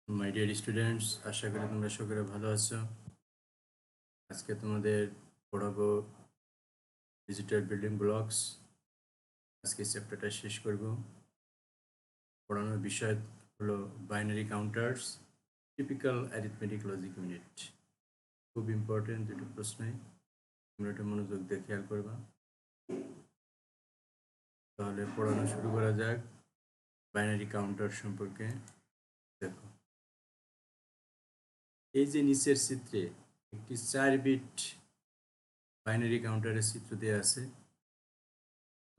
My dear students, আশা করি তোমরা সকলে ভালো আছো। আজকে তোমাদের পড়াবো ডিজিটাল বিল্ডিং ব্লকস। আজকে চ্যাপ্টারটা শেষ করব। পড়ানোর বিষয় হলো binary counters, typical arithmetic logic unit. খুব ইম্পর্টেন্ট দুটো প্রশ্নই, তোমরা এটা মনোযোগ দিয়ে খেয়াল করবা। তাহলে পড়ানো শুরু করা যাক। বাইনারি কাউন্টার সম্পর্কে দেখো, এই যে নিচের চিত্রে একটি 4 বিট বাইনারি কাউন্টারের চিত্র দেওয়া আছে।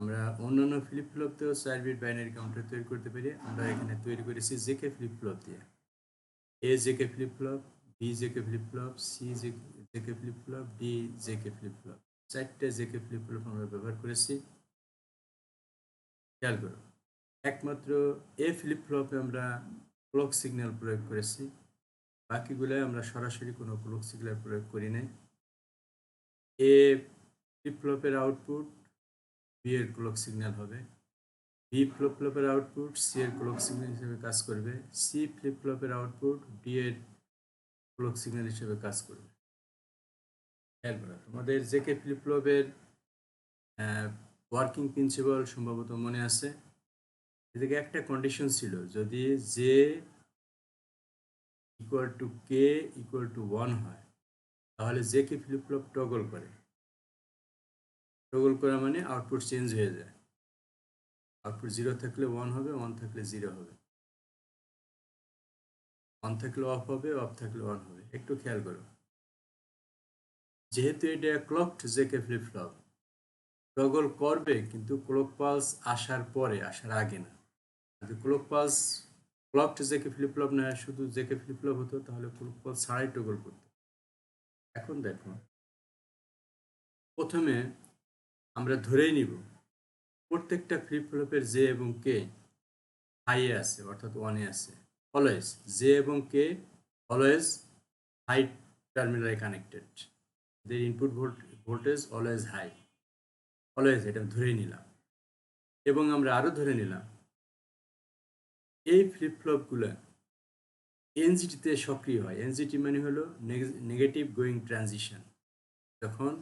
আমরা অন্যান্য ফ্লিপ ফ্লপতেও 4 বিট বাইনারি কাউন্টার তৈরি করতে পারি। আমরা এখানে তৈরি করেছি জেকে ফ্লিপ ফ্লপ দিয়ে। A JK flip flop, B JK flip flop, C JK flip flop, D JK flip flop. 4টে জেকে ফ্লিপ ফ্লপ আমরা ব্যবহার করেছি। খেয়াল করো, একমাত্র এ ফ্লিপ ফ্লপে আমরা ক্লক সিগন্যাল প্রয়োগ করেছি, বাকিগুলোয় আমরা সরাসরি কোনো ক্লক সিগন্যাল প্রয়োগ করি নাই। এ ফ্লিপ ফ্লপের আউটপুট বি এর ক্লক সিগন্যাল হবে, বি ফ্লিপ ফ্লপের আউটপুট সি এর ক্লক সিগন্যাল হিসেবে কাজ করবে, সি ফ্লিপ ফ্লপের আউটপুট ডি এর ক্লক সিগন্যাল হিসেবে কাজ করবে। খেয়াল করো, তোমাদের জেকে ফ্লিপ ফ্লপের ওয়ার্কিং প্রিন্সিপাল সম্ভবত মনে আছে। এদিকে একটা কন্ডিশন ছিল, যদি J equal to K equal to 1 হয়, তাহলে জেকে ফ্লিপ ফ্লপ টগল করে। টগল করা মানে আউটপুট চেঞ্জ হয়ে যায়। আউটপুট 0 থাকলে 1 হবে, 1 থাকলে 0 হবে, 1 থাকলে অফ হবে, অফ থাকলে অন হবে। একটু খেয়াল করো, যেহেতু এটা ক্লকড জেকে ফ্লিপ ফ্লপ, টগল করবে কিন্তু ক্লক পালস আসার পরে, আসার আগে না। যদি clock pulse clocked JK flip flop না শুধু জেকে ফ্লিপ ফ্লপ হতো, তাহলে ক্লক পালস ছাড়াই টগল করতো। এখন দেখো, প্রথমে আমরা ধরেই নিব প্রত্যেকটা ফ্লিপ ফ্লপের জে এবং কে হাইয়ে আছে, অর্থাৎ ওয়ানে আছে। অলওয়েজ জে এবং কে অলওয়েজ হাই টার্মিনালে কানেক্টেড, দের input voltage always high. Always এটা ধরেই নিলাম। এবং আমরা আরও ধরে নিলাম এই ফ্লিপ ফ্লপগুলো এনজিটিতে সক্রিয় হয়। এনজিটি মানে হলো নেগেটিভ গোয়িং ট্রানজিশন। যখন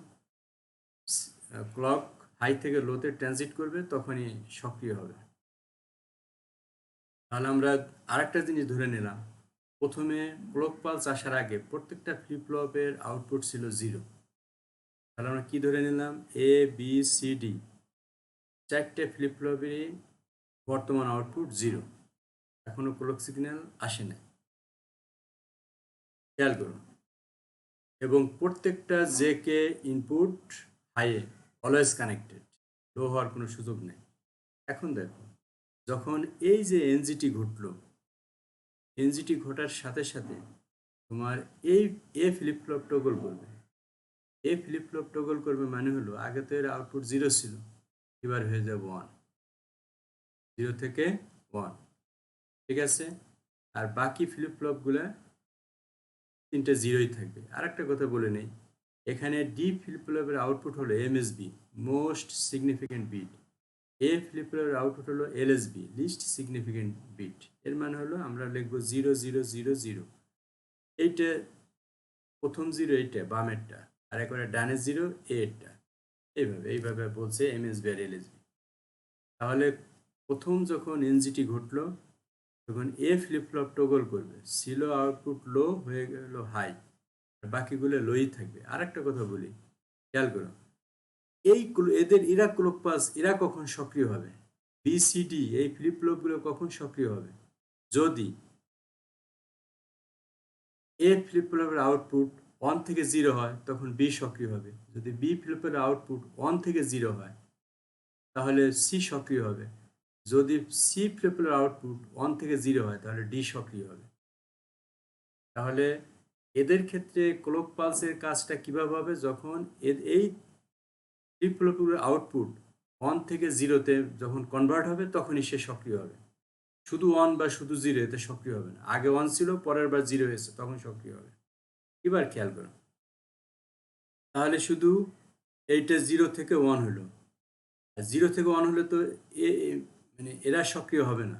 ক্লক হাই থেকে লোতে ট্রানজিট করবে তখনই সক্রিয় হবে। তাহলে আমরা আরেকটা জিনিস ধরে নিলাম, প্রথমে ক্লক পালস আসার আগে প্রত্যেকটা ফ্লিপ ফ্লপের আউটপুট ছিল 0। তাহলে আমরা কি ধরে নিলাম, A B C D 4টে flip ফ্লপেরই বর্তমান আউটপুট 0, এখনো ক্লক সিগন্যাল আসে না। খেয়াল করুন, এবং প্রত্যেকটা জে কে ইনপুট হাইয়ে অলওয়েজ কানেক্টেড, লো হওয়ার কোনো সুযোগ নেই। এখন দেখো, যখন এই যে এনজিটি ঘটলো, এনজিটি ঘটার সাথে সাথে তোমার এই এ ফ্লিপ ফ্লপ টগল করবে। এ ফ্লিপ ফ্লপ টগল করবে মানে হলো, আগে তো এর আউটপুট 0 ছিল, এবার হয়ে যাবে 1, 0 থেকে 1। ঠিক আছে, আর বাকি ফ্লিপ ফ্লপগুলো 3টে 0ই থাকবে। আর একটা কথা বলে নেই, এখানে ডি ফ্লিপ ফ্লপের আউটপুট হলো এমএসবি, মোস্ট সিগনিফিকেন্ট বিট। এ ফ্লিপ ফ্লপের আউটপুট হলো এলএসবি, লিস্ট সিগনিফিকেন্ট বিট। এর মানে হলো আমরা লিখবো 0 0 0 0। এইটা প্রথম 0, এইটা বামেরটা, আর একবারে ডানের 0 এরটা। এইভাবে বলছে এমএসবি আর এলএসবি। তাহলে প্রথম যখন এনজিটি ঘটলো, তখন এ ফ্লিপ ফ্লপ টগল করবে, ছিল আউটপুট লো হয়ে গেল হাই, আর বাকিগুলো লোই থাকবে। আর একটা কথা বলি, খেয়াল করো, এরা ক্লক পাস এরা কখন সক্রিয় হবে, বিসিডি এই ফ্লিপ ফ্লপগুলো কখন সক্রিয় হবে, যদি এ ফ্লিপ ফ্লপের আউটপুট 1 থেকে 0 হয়, তখন বি সক্রিয় হবে। যদি বি ফ্লিপের আউটপুট 1 থেকে 0 হয়, তাহলে সি সক্রিয় হবে। যদি সি ফ্লিপের আউটপুট 1 থেকে 0 হয়, তাহলে ডি সক্রিয় হবে। তাহলে এদের ক্ষেত্রে ক্লক পালসের কাজটা কিভাবে হবে, যখন এই ফ্লিপ ফ্লপগুলোর আউটপুট 1 থেকে 0-তে যখন কনভার্ট হবে, তখনই সে সক্রিয় হবে। শুধু 1 বা শুধু 0 এতে সক্রিয় হবে না। আগে 1 ছিল, পরের বার 0 হয়েছে, তখন সক্রিয় হবে। এবার খেয়াল করো, তাহলে শুধু এইটা 0 থেকে 1 হলো, আর 0 থেকে 1 হলে তো মানে এরা সক্রিয় হবে না।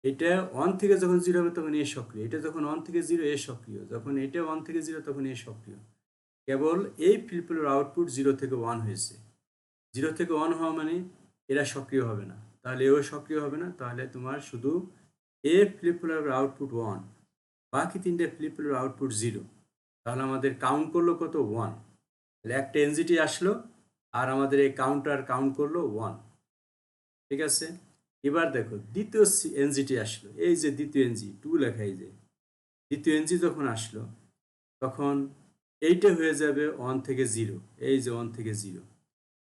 এটা 1 থেকে যখন 0 হবে তখন এ সক্রিয়, এটা যখন 1 থেকে 0 এ সক্রিয়, যখন এটা 1 থেকে 0 তখন এ সক্রিয়। কেবল এই ফ্লিপ ফ্লপের আউটপুট 0 থেকে 1 হয়েছে। 0 থেকে 1 হওয়া মানে এরা সক্রিয় হবে না, তাহলে এও সক্রিয় হবে না, তাহলে তোমার শুধু এ ফ্লিপ ফ্লপের আউটপুট 1, বাকি তিনটে ফ্লিপ ফ্লপের আউটপুট 0। তাহলে আমাদের কাউন্ট করলো কত? 1। তাহলে একটা এনজিটি আসলো আর আমাদের এই কাউন্টার কাউন্ট করলো 1। ঠিক আছে, এবার দেখো দ্বিতীয় এনজিটি আসলো, এই যে দ্বিতীয় এনজি 2 লেখা, এই যে দ্বিতীয় এনজি যখন আসলো তখন এইটা হয়ে যাবে 1 থেকে 0, এই যে 1 থেকে 0।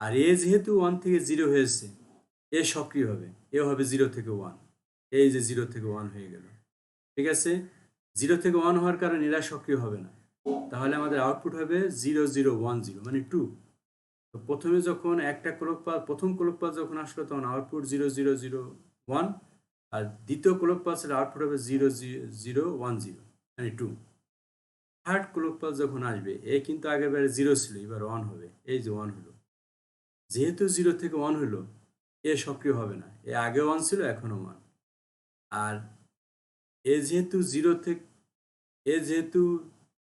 আর এ যেহেতু 1 থেকে 0 হয়েছে, এ সক্রিয় হবে, এ হবে 0 থেকে 1, এই যে 0 থেকে 1 হয়ে গেল। ঠিক আছে, 0 থেকে 1 হওয়ার কারণে এরা সক্রিয় হবে না, তাহলে আমাদের আউটপুট হবে 0 0 1 0 মানে 2। তো প্রথমে যখন একটা ক্লক প্রথম ক্লক পালস যখন আসলো তখন আউটপুট 0 0 0 1, আর দ্বিতীয় ক্লক পালসের আউটপুট হবে 0 0 1 0 মানে 2। থার্ড ক্লক পালস যখন আসবে, এ কিন্তু আগের বারে 0 ছিল, এবার 1 হবে, এই যে 1 হলো। যেহেতু 0 থেকে 1 হলো, এ সক্রিয় হবে না, এ আগে 1 ছিল এখনো 1। আর এ যেহেতু 0 থেকে, এ যেহেতু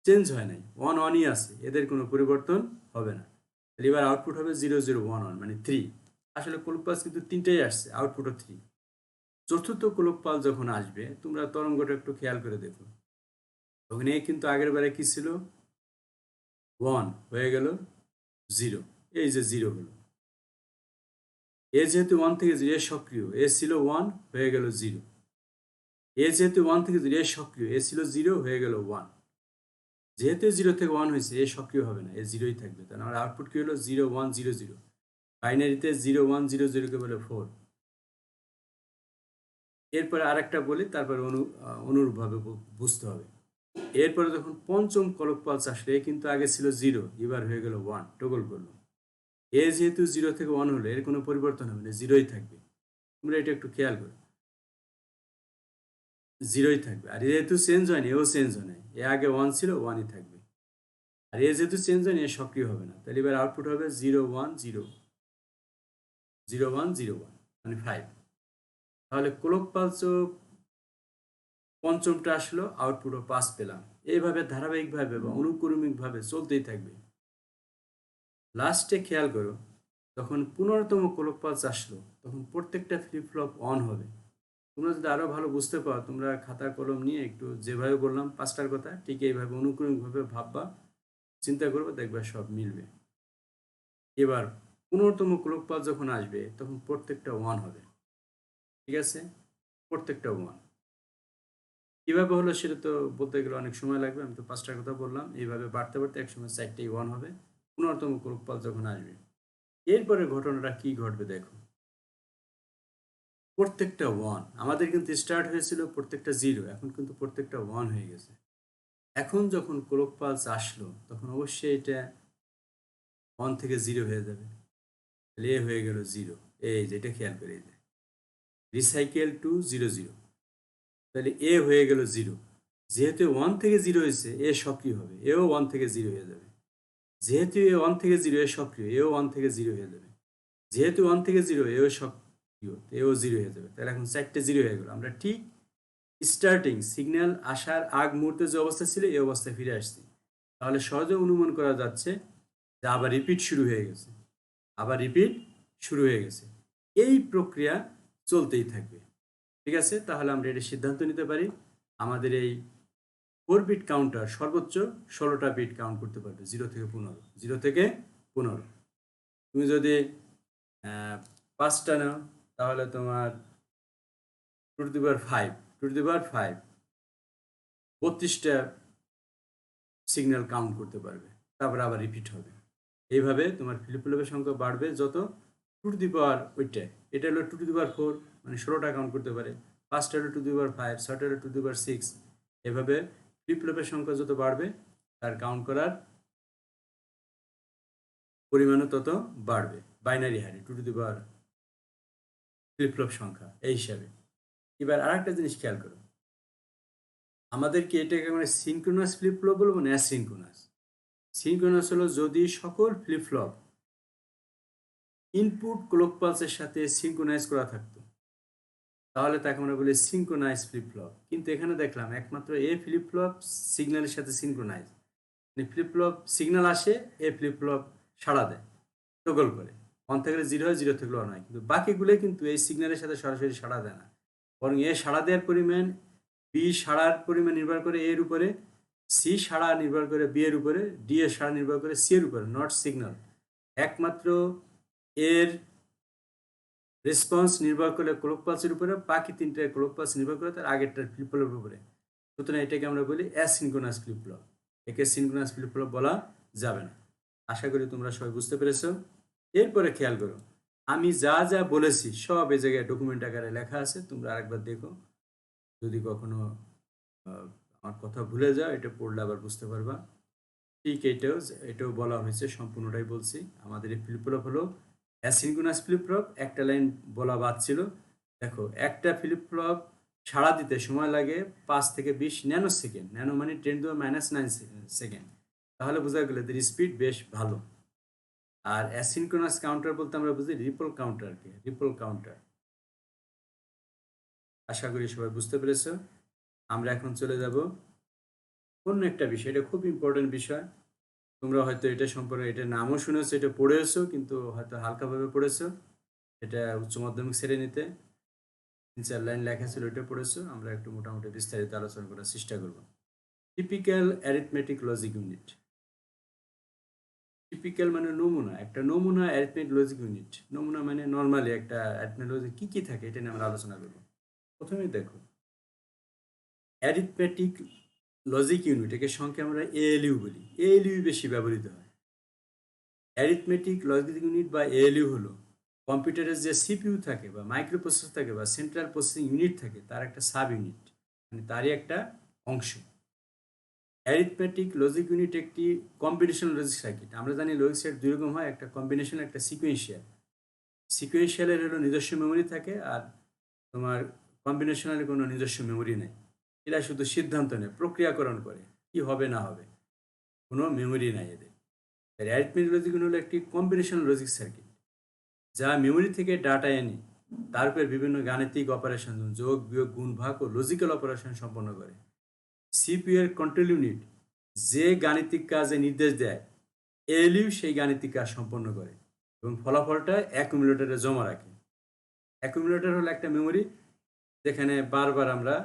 চেঞ্জ হয় নাই, 1 1ই আছে, এদের কোনো পরিবর্তন হবে না। তাহলে এবার আউটপুট হবে 0 0 1 1 মানে 3। আসলে ক্লক পালস কিন্তু তিনটেই আসছে, আউটপুটও 3। চতুর্থ ক্লক পালস যখন আসবে, তোমরা তরঙ্গটা একটু খেয়াল করে দেখো, তখন এ কিন্তু আগের বারে কি ছিল? 1 হয়ে গেল 0, এই যে 0 হলো। এ যেহেতু 1 থেকে 0, এ সক্রিয়, এ ছিল 1 হয়ে গেল 0। এ যেহেতু 1 থেকে 0, এ সক্রিয়, এ ছিল 0 হয়ে গেল 1। যেহেতু 0 থেকে 1 হয়েছে, এ সক্রিয় হবে না, এ 0ই থাকবে। তাহলে আমার আউটপুট কি হলো? 0 1 0 0। বাইনারিতে 0 1 0 0 কে বলে 4। এরপরে আরেকটা বলি, তারপরে অনুরূপভাবে বুঝতে হবে। এরপরে যখন পঞ্চম ক্লক পালস আসলে, এ কিন্তু আগে ছিল 0, এবার হয়ে গেল 1, টগল করলো। এ যেহেতু 0 থেকে 1 হলো, এর কোনো পরিবর্তন হবে না, 0ই থাকবে। তোমরা এটা একটু খেয়াল করো, 0ই থাকবে। আর যেহেতু চেঞ্জ হয়নি, এও চেঞ্জ হয় নাই, এ আগে 1 ছিল, 1ই থাকবে। আর এ যেহেতু চেঞ্জ হয়নি, এ সক্রিয় হবে না, তাহলে এবার আউটপুট হবে 0 1 0 0 1 0 1 মানে 5। তাহলে ক্লক পালসও পঞ্চমটা আসলো, আউটপুটও 5 পেলাম। এইভাবে ধারাবাহিকভাবে বা অনুক্রমিকভাবে চলতেই থাকবে। লাস্টে খেয়াল করো, তখন 15তম ক্লক পালস আসলো, তখন প্রত্যেকটা ফ্লিপ ফ্লপ অন হবে। তোমরা যদি আরও ভালো বুঝতে পারো, তোমরা খাতা কলম নিয়ে একটু যেভাবে বললাম 5টার কথা, ঠিক এইভাবে অনুক্রমিকভাবে ভাববা, চিন্তা করবে, দেখবা সব মিলবে। এবার 15তম ক্লক পালস যখন আসবে, তখন প্রত্যেকটা ওয়ান হবে। ঠিক আছে, প্রত্যেকটা ওয়ান। কীভাবে হলো সেটা তো বলতে গেলে অনেক সময় লাগবে, আমি তো 5টার কথা বললাম। এইভাবে বাড়তে বাড়তে একসময় 4টেই ওয়ান হবে 15তম ক্লক পালস যখন আসবে। এরপরে ঘটনাটা কি ঘটবে দেখো, প্রত্যেকটা ওয়ান। আমাদের কিন্তু স্টার্ট হয়েছিল প্রত্যেকটা 0, এখন কিন্তু প্রত্যেকটা ওয়ান হয়ে গেছে। এখন যখন ক্লক পালস আসলো, তখন অবশ্যই এটা 1 থেকে 0 হয়ে যাবে, তাহলে এ হয়ে গেল 0। এই যেটা খেয়াল করে, এই যে রিসাইকেল টু 0 0, তাহলে এ হয়ে গেল 0। যেহেতু 1 থেকে 0 হয়েছে, এ সক্রিয় হবে, এও 1 থেকে 0 হয়ে যাবে। যেহেতু এ 1 থেকে 0, এ সক্রিয়, এও 1 থেকে 0 হয়ে যাবে। যেহেতু 1 থেকে 0, এও সক্রিয়, এও 0 হয়ে যাবে। তাহলে এখন 4টে 0 হয়ে গেল। আমরা ঠিক স্টার্টিং সিগন্যাল আসার আগ মুহূর্তে যে অবস্থা ছিল, এই অবস্থায় ফিরে আসছি। তাহলে সহজে অনুমান করা যাচ্ছে যে আবার রিপিট শুরু হয়ে গেছে, আবার রিপিট শুরু হয়ে গেছে। এই প্রক্রিয়া চলতেই থাকবে। ঠিক আছে, তাহলে আমরা এটা সিদ্ধান্ত নিতে পারি, আমাদের এই 4 বিট কাউন্টার সর্বোচ্চ 16টা বিট কাউন্ট করতে পারবে, 0 থেকে 15। 0 থেকে 15। তুমি যদি 5টা নাও, তাহলে তোমার 2 to the power 5, 2 to the power 5 32টা সিগন্যাল কাউন্ট করতে পারবে, তারপরে আবার রিপিট হবে। এইভাবে তোমার ফ্লিপ ফ্লপের সংখ্যা বাড়বে যত 2 টু দি পাওয়ার ওইটা, এটা হলো 2 টু দি পাওয়ার 4 মানে 16টা কাউন্ট করতে পারে। 5টা হলো 2 টু দি পাওয়ার 5, 6টা হলো 2 টু দি পাওয়ার 6। এভাবে ফ্লিপ ফ্লপের সংখ্যা যত বাড়বে, তার কাউন্ট করার পরিমাণও তত বাড়বে, বাইনারি হারে 2 to the power flip flop সংখ্যা এই হিসাবে। এবার আরেকটা জিনিস খেয়াল করো, আমাদেরকে এটাকে মানে সিনক্রোনাস ফ্লিপ ফ্লপ বলবো না অ্যাসিনক্রোনাস? সিনক্রোনাস হলো যদি সকল ফ্লিপ ফ্লপ ইনপুট ক্লক পালসের সাথে সিনক্রোনাইজ করা থাকতো, তাহলে তাকে আমরা বলি সিনক্রোনাইজ ফ্লিপ ফ্লপ। কিন্তু এখানে দেখলাম একমাত্র এ ফ্লিপ ফ্লপ সিগন্যালের সাথে সিনক্রোনাইজ, মানে ফ্লিপ ফ্লপ সিগন্যাল আসে, এ ফ্লিপ ফ্লপ সাড়া দেয়, টগল করে, 1 থেকে 0 হয়, 0 থেকে 1 হয়। কিন্তু বাকিগুলো কিন্তু এই সিগন্যালের সাথে সরাসরি সাড়া দেয় না, বরং এ সাড়া দেওয়ার পরিমাণ, বি সাড়ার পরিমাণ নির্ভর করে এর উপরে, সি সাড়া নির্ভর করে বি এর উপরে, ডি এর সাড়া নির্ভর করে সি এর উপরে, নট সিগন্যাল। একমাত্র এর রেসপন্স নির্ভর করে ক্লক পালসের উপরে, বাকি তিনটে ক্লক পালস নির্ভর করে তার আগেরটার ফ্লিপ ফ্লপের উপরে। সুতরাং এটাকে আমরা বলি অ্যাসিনক্রোনাস ফ্লিপ ফ্লপ। একে সিনক্রোনাস ফ্লিপ ফ্লপ বলা যাবে না। আশা করি তোমরা সবাই বুঝতে পেরেছো। এরপরে খেয়াল করো, আমি যা যা বলেছি সব এই জায়গায় ডকুমেন্ট আকারে লেখা আছে, তোমরা আরেকবার দেখো। যদি কখনো আমার কথা ভুলে যাও, এটা পড়লে আবার বুঝতে পারবা। ঠিক এটাও বলা হয়েছে, সম্পূর্ণটাই বলছি। আমাদের এই ফ্লিপ ফ্লপ হলো অ্যাসিনক্রোনাস ফ্লিপ ফ্লপ। একটা লাইন বলা বাদ ছিল। দেখো, একটা ফ্লিপ ফ্লপ সাড়া দিতে সময় লাগে 5 থেকে 20 ন্যানো সেকেন্ড। ন্যানো মানে 10⁻⁹ সেকেন্ড। তাহলে বোঝা গেল এদের স্পিড বেশ ভালো। আর অ্যাসিনক্রোনাস কাউন্টার বলতে আমরা বুঝি রিপল কাউন্টারকে, রিপল কাউন্টার। আশা করি সবাই বুঝতে পেরেছো। আমরা এখন চলে যাব অন্য একটা বিষয়, এটা খুব ইম্পর্টেন্ট বিষয়। তোমরা হয়তো এটা সম্পর্কে, এটার নামও শুনেছো, এটা পড়েছো, কিন্তু হয়তো হালকাভাবে পড়েছো। এটা উচ্চ মাধ্যমিক শ্রেণীতে 3-4 লাইন লেখা ছিল, এটা পড়েছো। আমরা একটু মোটামুটি বিস্তারিত আলোচনা করার চেষ্টা করব। Typical arithmetic logic unit. Typical মানে নমুনা, একটা নমুনা অ্যারিথমেটিক লজিক ইউনিট। নমুনা মানে নর্মালি একটা অ্যারিথমেটিক লজিক কী কী থাকে এটা নিয়ে আমরা আলোচনা করব। প্রথমে দেখো, অ্যারিথমেটিক লজিক ইউনিট, একে সংখ্যা আমরা এএলইউ বলি। এএলইউ বেশি ব্যবহৃত হয়। অ্যারিথমেটিক লজিক ইউনিট বা এএলইউ হলো কম্পিউটারের যে সিপিইউ থাকে বা মাইক্রো প্রসেসর থাকে বা সেন্ট্রাল প্রসেসিং ইউনিট থাকে, তার একটা সাব ইউনিট, মানে তারই একটা অংশ। অ্যারিথমেটিক লজিক ইউনিট একটি কম্বিনেশনাল লজিক সার্কিট। আমরা জানি লজিক সার্কিট দুই রকম হয়, একটা কম্বিনেশনাল, একটা সিকুয়েন্সিয়াল। সিকুয়েন্সিয়ালের হলো নিজস্ব মেমোরি থাকে, আর তোমার কম্বিনেশনালের কোনো নিজস্ব মেমোরি নেই। এরা শুধু সিদ্ধান্ত নেয়, প্রক্রিয়াকরণ করে, কি হবে না হবে, কোনো মেমোরি নাই এদের। অ্যারিথমেটিক লজিক ইউনিট হলো একটি কম্বিনেশনাল লজিক সার্কিট, যা মেমোরি থেকে ডাটা এনে তার উপর বিভিন্ন গাণিতিক অপারেশন, যোগ বিয়োগ গুণ ভাগ ও লজিক্যাল অপারেশন সম্পন্ন করে। সিপিইউ এর কন্ট্রোল ইউনিট যে গাণিতিক কাজে নির্দেশ দেয়, এএলইউ সেই গাণিতিক কাজ সম্পন্ন করে এবং ফলাফলটা অ্যাকুমুলেটরে জমা রাখে। অ্যাকুমুলেটর হলো একটা মেমোরি যেখানে বারবার আমরা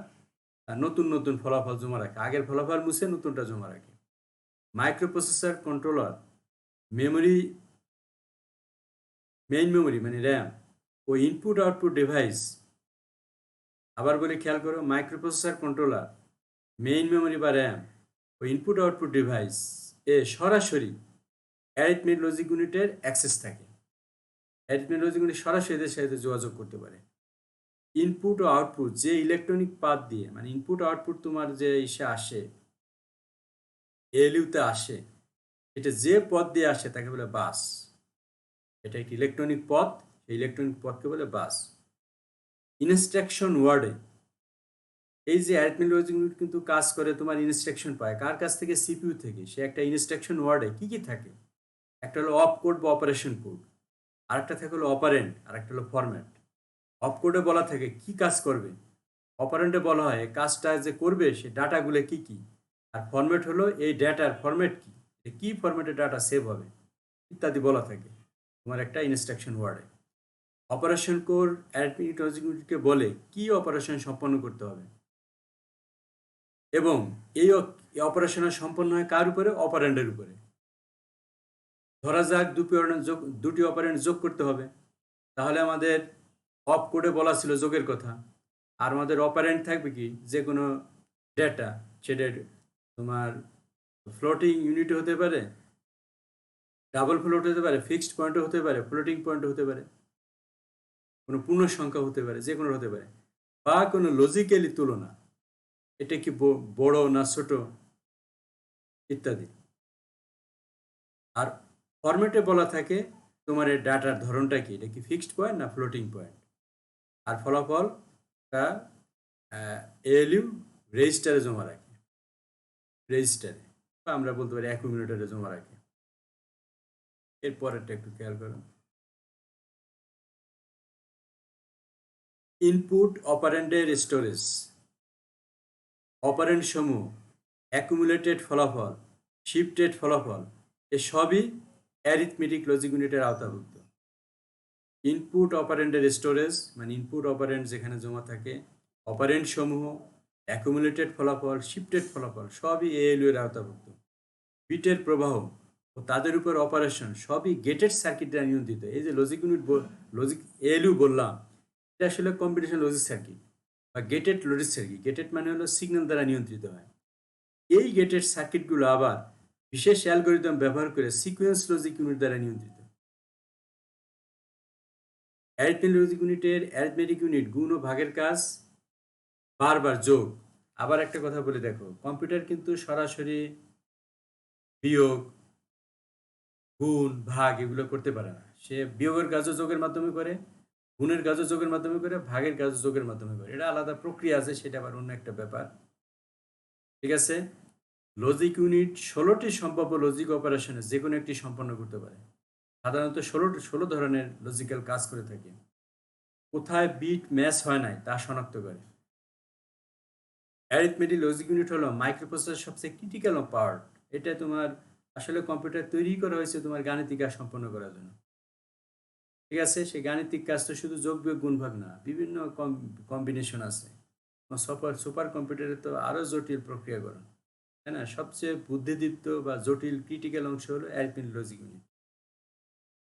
নতুন নতুন ফলাফল জমা রাখি, আগের ফলাফল মুছে নতুনটা জমা রাখি। Microprocessor controller memory, main memory মানে র্যাম ও ইনপুট আউটপুট ডিভাইস। আবার বলি, খেয়াল করো, মাইক্রোপ্রসেসর কন্ট্রোলার, মেইন মেমোরি বা র্যাম ও ইনপুট আউটপুট ডিভাইস এ সরাসরি অ্যারিথমেটিক লজিক ইউনিটের অ্যাক্সেস থাকে। অ্যারিথমেটিক লজিক ইউনিট সরাসরি এদের সাথে যোগাযোগ করতে পারে। ইনপুট ও আউটপুট যে ইলেকট্রনিক পাথ দিয়ে, মানে ইনপুট আউটপুট তোমার যে ইসে আসে, এএলইউতে আসে, এটা যে পথ দিয়ে আসে তাকে বলে বাস। এটা একটি ইলেকট্রনিক পথ, সেই ইলেকট্রনিক পথকে বলে বাস। ইনস্ট্রাকশন ওয়ার্ডে, এই যে অ্যারিথমেটিক লজিক ইউনিট কিন্তু কাজ করে, তোমার ইনস্ট্রাকশন পায় কার কাছ থেকে? সিপিইউ থেকে। সে একটা ইনস্ট্রাকশন ওয়ার্ডে কি কি থাকে? একটা হলো অপ কোড বা অপারেশন কোড, আরেকটা থাকে হলো অপারেন্ট, আরেকটা হলো ফরম্যাট। অপ কোডে বলা থাকে কি কাজ করবে, অপারেন্টে বলা হয় কাজটা যে করবে সে ডাটাগুলো কি কি, আর ফরম্যাট হলো এই ডেটার ফরম্যাট কি, কি ফরম্যাটে ডাটা সেভ হবে ইত্যাদি বলা থাকে তোমার একটা ইনস্ট্রাকশন ওয়ার্ডে। অপারেশন কোড অ্যারিথমেটিক লজিক ইউনিটকে বলে কি অপারেশন সম্পন্ন করতে হবে, এবং এই অপারেশন সম্পন্ন হয় কার উপরে? অপারেন্ডের উপরে। ধরা যাক দুটি অপারেন্ড যোগ করতে হবে, তাহলে আমাদের অপ কোডে বলা ছিল যোগের কথা, আর আমাদের অপারেন্ট থাকবে কি? যে কোনো ডেটা, সেটা তোমার ফ্লোটিং ইউনিট হতে পারে, ডাবল ফ্লোট হতে পারে, ফিক্সড পয়েন্টও হতে পারে, ফ্লোটিং পয়েন্ট হতে পারে, কোনো পূর্ণ সংখ্যা হতে পারে, যে কোনো হতে পারে, বা কোনো লজিক্যালি তুলনা, এটা কি বড় না ছোট ইত্যাদি। আর ফরম্যাটে বলা থাকে তোমার এই ডাটার ধরনটা কি, এটা কি ফিক্সড পয়েন্ট না ফ্লোটিং পয়েন্ট, আর ফলাফলটা এএলইউ রেজিস্টারে জমা রাখে, রেজিস্টারে, বা আমরা বলতে পারি অ্যাকুমুলেটরে জমা রাখে। এরপরেরটা একটু খেয়াল করো। ইনপুট অপারেন্ডের স্টোরেজ, অপারেন্ড সমূহ, অ্যাকুমুলেটেড ফলাফল, শিফটেড ফলাফল এ সবই অ্যারিথমেটিক লজিক ইউনিটের আওতাভুক্ত। ইনপুট অপারেন্ডের স্টোরেজ মানে ইনপুট অপারেন্ড যেখানে জমা থাকে, অপারেন্ড সমূহ, অ্যাকুমুলেটেড ফলাফল, শিফটেড ফলাফল সবই এএলইউ এর আওতাভুক্ত। বিটের প্রবাহ ও তাদের উপর অপারেশন সবই গেটেড সার্কিট দ্বারা নিয়ন্ত্রিত। এই যে লজিক ইউনিট লজিক এএলইউ বললাম, এটা আসলে কম্পিটিশন লজিক সার্কিট বা গেটেড লজিক সার্কিট। গেটেড মানে হলো সিগন্যাল দ্বারা নিয়ন্ত্রিত হয়। এই গেটেড সার্কিটগুলো আবার বিশেষ অ্যালগোরিদম ব্যবহার করে সিকোয়েন্স লজিক ইউনিট দ্বারা নিয়ন্ত্রিত। অ্যারিথমেটিক লজিক ইউনিটের অ্যারিথমেটিক ইউনিট গুণ ও ভাগের কাজ, বারবার যোগ। আবার একটা কথা বলে দেখো, কম্পিউটার কিন্তু সরাসরি বিয়োগ, গুণ, ভাগ এগুলো করতে পারে না। সে বিয়োগের কাজও যোগের মাধ্যমে করে, গুণের কাজও যোগের মাধ্যমে করে, ভাগের কাজও যোগের মাধ্যমে করে। এটা আলাদা প্রক্রিয়া আছে, সেটা আবার অন্য একটা ব্যাপার। ঠিক আছে। লজিক ইউনিট 16টি সম্ভাব্য লজিক অপারেশনে যে কোনো একটি সম্পন্ন করতে পারে। সাধারণত 16 ধরনের লজিক্যাল কাজ করে থাকে। কোথায় বিট ম্যাচ হয় নাই তা শনাক্ত করে। অ্যারিথমেটিক লজিক ইউনিট হলো মাইক্রোপ্রসেসরের সবচেয়ে ক্রিটিক্যাল পার্ট। এটা তোমার আসলে কম্পিউটার তৈরি করা হয়েছে তোমার গাণিতিক কাজ সম্পন্ন করার জন্য। ঠিক আছে। সেই গাণিতিক কাজ তো শুধু যোগ বিয়োগ গুণ ভাগ না, বিভিন্ন কম্বিনেশন আছে। সুপার কম্পিউটারে তো আরও জটিল প্রক্রিয়াকরণ, তাই না? সবচেয়ে বুদ্ধিদীপ্ত বা জটিল ক্রিটিক্যাল অংশ হলো arithmetic logic unit.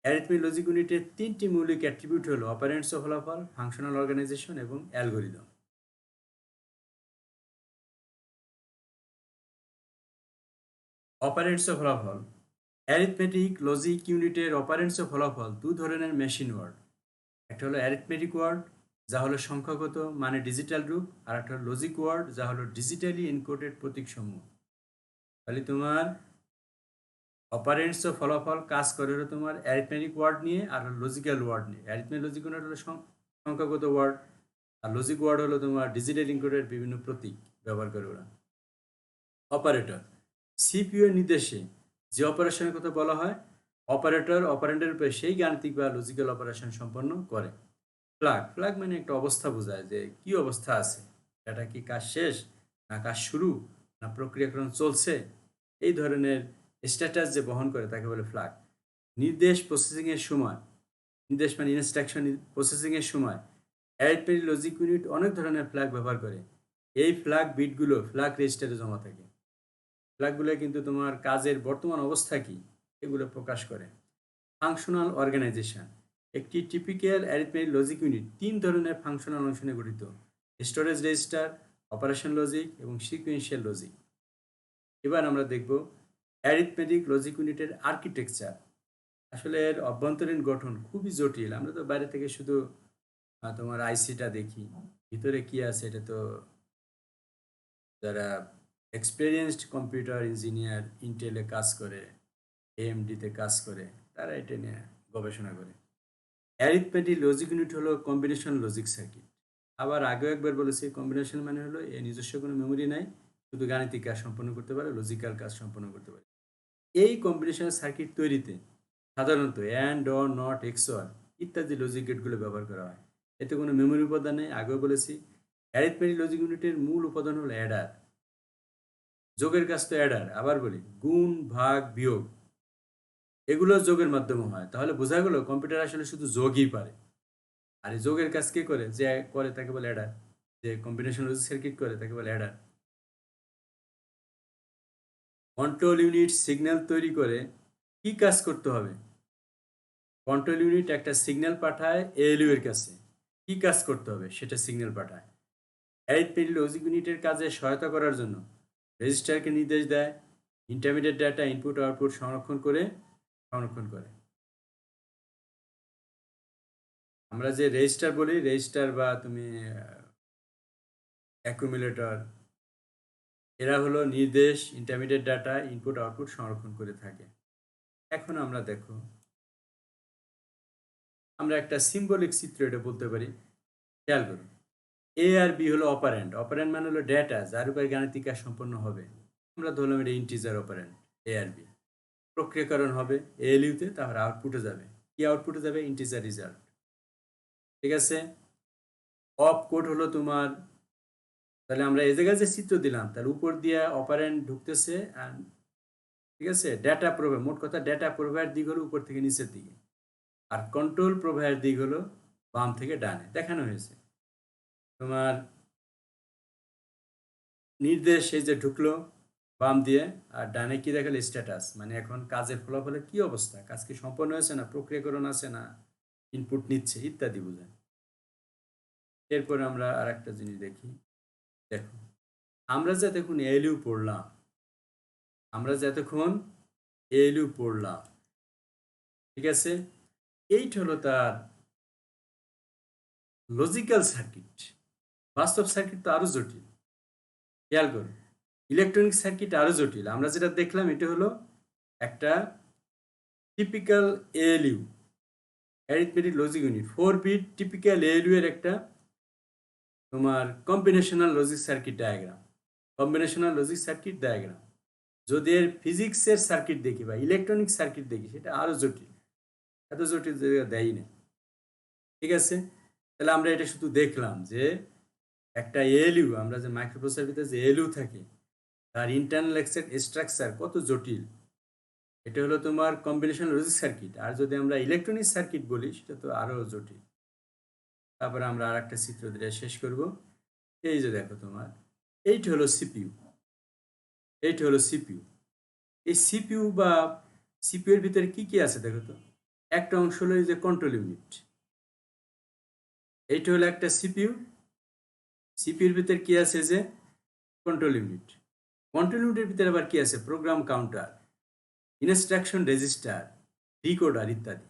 Arithmetic logic ইউনিটের 3টি মৌলিক অ্যাট্রিবিউট হলো অপারেন্টস ও ফলাফল, ফাংশনাল অর্গানাইজেশন এবং অ্যালগোরিদম। অপারেন্টস ও ফলাফল। অ্যারিথমেটিক লজিক ইউনিটের অপারেন্টস ও ফলাফল দু ধরনের মেশিন ওয়ার্ড। একটা হলো অ্যারিথমেটিক ওয়ার্ড, যা হলো সংখ্যাগত মানে ডিজিটাল রূপ, আর একটা হলো লজিক ওয়ার্ড, যা হলো ডিজিটালি এনকোডেড প্রতীকসমূহ। তাহলে তোমার অপারেন্টস ও ফলাফল কাজ করে হলো তোমার অ্যারিথমেটিক ওয়ার্ড নিয়ে আর লজিক্যাল ওয়ার্ড নিয়ে। অ্যারিথমেটিক লজিক ইউনিট হলো সংখ্যাগত ওয়ার্ড, আর লজিক ওয়ার্ড হলো তোমার ডিজিটাল এনকোডেড বিভিন্ন প্রতীক ব্যবহার করে ওরা। অপারেটর, সিপিইউ এর নির্দেশে যে অপারেশনের কথা বলা হয়, অপারেটর অপারেন্ডের উপরে সেই গাণিতিক বা লজিক্যাল অপারেশন সম্পন্ন করে। ফ্ল্যাগ, ফ্ল্যাগ মানে একটা অবস্থা বোঝায় যে কি অবস্থা আছে, এটা কি কাজ শেষ, না কাজ শুরু, না প্রক্রিয়াকরণ চলছে, এই ধরনের স্ট্যাটাস যে বহন করে তাকে বলে ফ্ল্যাগ। নির্দেশ প্রসেসিংয়ের সময়, নির্দেশ মানে ইনস্ট্রাকশন প্রসেসিংয়ের সময় অ্যারিথমেটিক লজিক ইউনিট অনেক ধরনের ফ্ল্যাগ ব্যবহার করে। এই ফ্ল্যাগ বিটগুলো ফ্ল্যাগ রেজিস্টারে জমা থাকে। ফ্ল্যাগগুলো কিন্তু তোমার কাজের বর্তমান অবস্থা কি এগুলো প্রকাশ করে। ফাংশনাল অর্গানাইজেশন, একটি টিপিক্যাল অ্যারিথমেটিক লজিক ইউনিট 3 ধরনের ফাংশনাল অংশ নিয়ে গঠিত: স্টোরেজ রেজিস্টার, অপারেশন লজিক এবং সিকুয়েন্সিয়াল লজিক। এবার আমরা দেখব অ্যারিথমেটিক লজিক ইউনিটের আর্কিটেকচার। আসলে এর অভ্যন্তরীণ গঠন খুবই জটিল। আমরা তো বাইরে থেকে শুধু তোমার আইসিটা দেখি, ভিতরে কি আছে এটা তো যারা এক্সপেরিয়েন্সড কম্পিউটার ইঞ্জিনিয়ার, ইন্টেলে কাজ করে, এএমডিতে কাজ করে, তারা এটা নিয়ে গবেষণা করে। অ্যারিথমেটিক লজিক ইউনিট হলো কম্বিনেশন লজিক সার্কিট। আবার আগেও একবার বলেছি, কম্বিনেশন মানে হলো এর নিজস্ব কোনো মেমোরি নাই, শুধু গাণিতিক কাজ সম্পন্ন করতে পারে, লজিক্যাল কাজ সম্পন্ন করতে পারে। এই কম্বিনেশন সার্কিট তৈরিতে সাধারণত অ্যান্ড, অর, নট, এক্সঅর ইত্যাদি লজিক গেটগুলো ব্যবহার করা হয়। এতে কোনো মেমোরি উপাদান নেই, আগেও বলেছি। অ্যারিথমেটিক লজিক ইউনিটের মূল উপাদান হলো অ্যাডার, যোগের কাজ তো অ্যাডার। আবার বলি, গুণ, ভাগ, বিয়োগ এগুলো যোগের মাধ্যমে হয়। তাহলে বোঝা গেল কম্পিউটার আসলে শুধু যোগই পারে। আর এই যোগের কাজ কে করে? যে করে তাকে বলে অ্যাডার, যে কম্বিনেশন লজিক সার্কিট করে তাকে বলে অ্যাডার। কন্ট্রোল ইউনিট সিগন্যাল তৈরি করে কি কাজ করতে হবে? কন্ট্রোল ইউনিট একটা সিগন্যাল পাঠায় এএলইউ এর কাছে, কি কাজ করতে হবে সেটা সিগন্যাল পাঠায়। অ্যারিথমেটিক লজিক ইউনিটের কাজে সহায়তা করার জন্য রেজিস্টারকে নির্দেশ দেয়, ইন্টারমিডিয়েট ডাটা ইনপুট আউটপুট সংরক্ষণ করে। আমরা যে রেজিস্টার বলি, রেজিস্টার বা তুমি অ্যাকুমুলেটর, এরা হলো নির্দেশ, ইন্টারমিডিয়েট ডাটা ইনপুট আউটপুট সংরক্ষণ করে থাকে। এখন আমরা দেখো, আমরা একটা সিম্বলিক চিত্র এটা বলতে পারি। খেয়াল করুন, এ আর বি হলো অপারেন্ট। অপারেন্ট মানে হলো ডেটা যার উপর গাণিতিক কাজ সম্পন্ন হবে। আমরা ধরলাম এটা ইন্টিজার অপারেন্ট এ আর বি। প্রক্রিয়াকরণ হবে এএলইউতে, তারপর আউটপুটে যাবে। কি আউটপুটে যাবে? Integer result. ঠিক আছে। অপ কোড হলো তোমার, তাহলে আমরা এই জায়গায় যে চিত্র দিলাম তার উপর দিয়ে অপারেন্ট ঢুকতেছে, ঠিক আছে। ডেটা প্রবাহ, মোট কথা ডেটা প্রবাহের দিক হলো উপর থেকে নিচের দিকে, আর কন্ট্রোল প্রবাহের দিক হলো বাম থেকে ডানে। দেখানো হয়েছে তোমার নির্দেশ এই যে ঢুকলো বাম দিয়ে, আর ডানে কি দেখালো স্ট্যাটাস, মানে এখন কাজের ফলাফলের কি অবস্থা, কাজ কি সম্পন্ন হয়েছে না, প্রক্রিয়াকরণ আছে না, ইনপুট নিচ্ছে ইত্যাদি বোঝায়। এরপর আমরা আর একটা জিনিস দেখি। দেখো আমরা যে এতক্ষণ এএলইউ পড়লাম, ঠিক আছে, এইটা হলো তার লজিক্যাল সার্কিট। বাস্তব সার্কিট তো আরো জটিল, খেয়াল করুন। ইলেকট্রনিক সার্কিট আরো জটিল। আমরা যেটা দেখলাম এটা হলো একটা typical ALU, arithmetic logic unit, 4 bit typical ALU এর একটা তোমার কম্বিনেশনাল লজিক সার্কিট ডায়াগ্রাম। যদি এর ফিজিক্সের সার্কিট দেখি বা ইলেকট্রনিক সার্কিট দেখি, সেটা আরো জটিল, এত জটিল দেয়ই না, ঠিক আছে। তাহলে আমরা এটা শুধু দেখলাম যে একটা এএলইউ, আমরা যে মাইক্রোপ্রসেসরের ভিতরে যে এএলইউ থাকে তার ইন্টারনাল স্ট্রাকচার কত জটিল, এটা হলো তোমার কম্বিনেশন লজিক সার্কিট। আর যদি আমরা ইলেকট্রনিক সার্কিট বলি সেটা তো আরো জটিল। তারপরে আমরা আর একটা চিত্র দিয়ে শেষ করব। এই যে দেখো তোমার এইটা হলো সিপিইউ, এই সিপিইউ বা সিপিইউ এর ভিতরে কি কি আছে দেখো তো। একটা অংশ হলো এই যে কন্ট্রোল ইউনিট, এইটা হলো একটা সিপিইউর ভিতরে কি আছে যে কন্ট্রোল ইউনিটের ভিতরে আবার কি আছে, program counter, instruction register, decoder ইত্যাদি।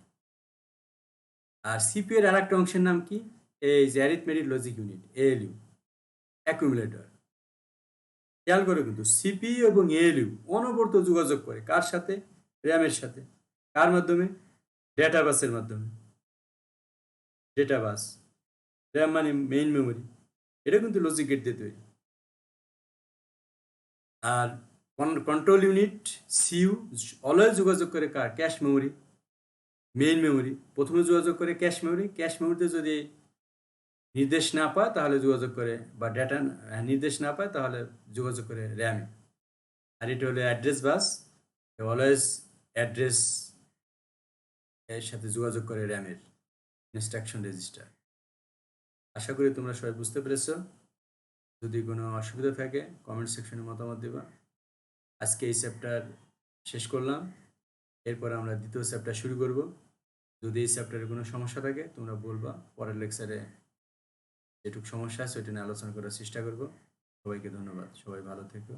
আর সিপিইউ এর আরেকটা অংশের নাম কি, এই যে arithmetic logic unit, ALU, accumulator. খেয়াল করে কিন্তু সিপিইউ এবং এএলইউ অনবরত যোগাযোগ করে কার সাথে, র্যামের সাথে। কার মাধ্যমে, ডেটা বাসের মাধ্যমে। ডেটা বাস, র্যাম মানে মেইন মেমোরি, এটা কিন্তু লজিক গেট দিয়ে তৈরি। আর কন্ট্রোল ইউনিট সিইউ অলওয়েজ যোগাযোগ করে কার, ক্যাশ মেমোরি, মেইন মেমোরি। প্রথমে যোগাযোগ করে ক্যাশ মেমোরিতে যদি নির্দেশ না পায় তাহলে যোগাযোগ করে, বা ডেটা নির্দেশ না পায় তাহলে যোগাযোগ করে র্যামে। আর এটা হলো অ্যাড্রেস বাস, অলওয়েজ অ্যাড্রেস এর সাথে যোগাযোগ করে র্যামের ইনস্ট্রাকশন রেজিস্টার। আশা করি তোমরা সবাই বুঝতে পেরেছো। যদি কোনো অসুবিধা থাকে কমেন্ট সেকশনে মতামত দেবা। আজকে এই চ্যাপ্টার শেষ করলাম, এরপর আমরা দ্বিতীয় চ্যাপ্টার শুরু করব। যদি এই চ্যাপ্টারে কোনো সমস্যা থাকে তোমরা বলবা, পরের লেকচারে যেটুকু সমস্যা আছে ওইটা নিয়ে আলোচনা করার চেষ্টা করব। সবাইকে ধন্যবাদ, সবাই ভালো থেকো।